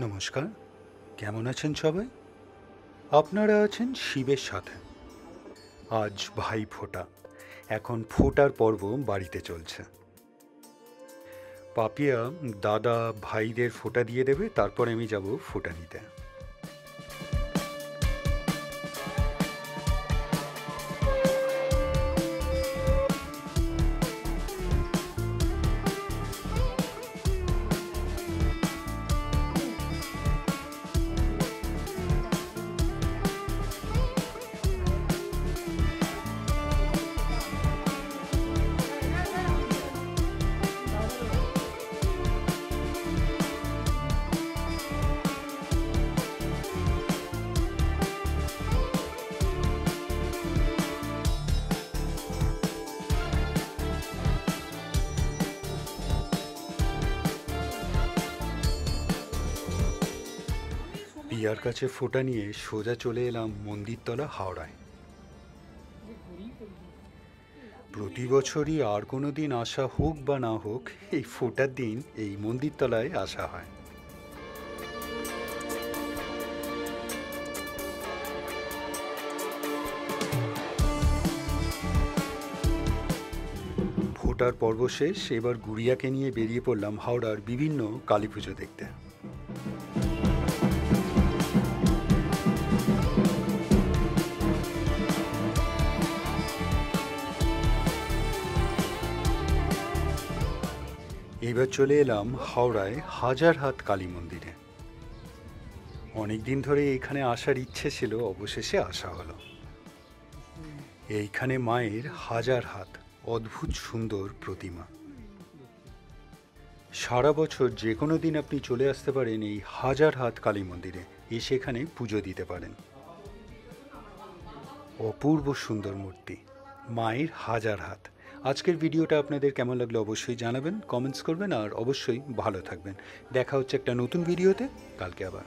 নমস্কার, কেমন আছেন সবাই? আপনারা আছেন শিবের সাথে। আজ ভাই ফোঁটা। এখন ফোঁটার পর্ব বাড়িতে চলছে। পাপিয়া দাদা ভাইদের ফোঁটা দিয়ে দেবে, তারপর আমি যাব ফোঁটা নিতে। পিয়ার কাছে ফোঁটা নিয়ে সোজা চলে এলাম মন্দিরতলা হাওড়ায়। প্রতি বছরই আর কোনো দিন আসা হোক বা না হোক, এই ফোঁটার দিন এই মন্দিরতলায় আসা হয়। ফোঁটার পর্ব শেষ, এবার গুড়িয়াকে নিয়ে বেরিয়ে পড়লাম হাওড়ার বিভিন্ন কালী পুজো দেখতে। এবার চলে এলাম হাওড়ায় হাজারহাট কালী মন্দিরে। অনেকদিন ধরে এইখানে আসার ইচ্ছে ছিল, অবশেষে আসা হলো। এইখানে মায়ের হাজারহাট অদ্ভুত সুন্দর প্রতিমা। সারা বছর যে কোনো দিন আপনি চলে আসতে পারেন এই হাজারহাট কালী মন্দিরে, এসে এখানে পুজো দিতে পারেন। অপূর্ব সুন্দর মূর্তি, মায়ের হাজারহাট। আজকের ভিডিওটা আপনাদের কেমন লাগলো অবশ্যই জানাবেন, কমেন্টস করবেন, আর অবশ্যই ভালো থাকবেন। দেখা হচ্ছে একটা নতুন ভিডিওতে কালকে আবার।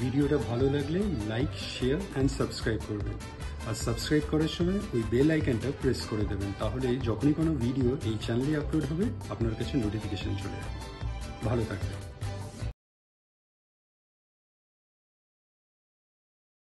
ভিডিওটা ভালো লাগলে লাইক, শেয়ার অ্যান্ড সাবস্ক্রাইব করবেন। আর সাবস্ক্রাইব করার সময় ওই বেল আইকনটা প্রেস করে দেবেন, তাহলে যখনই কোনো ভিডিও এই চ্যানেলে আপলোড হবে আপনার কাছে নোটিফিকেশন চলে যাবে। ভালো থাকবেন।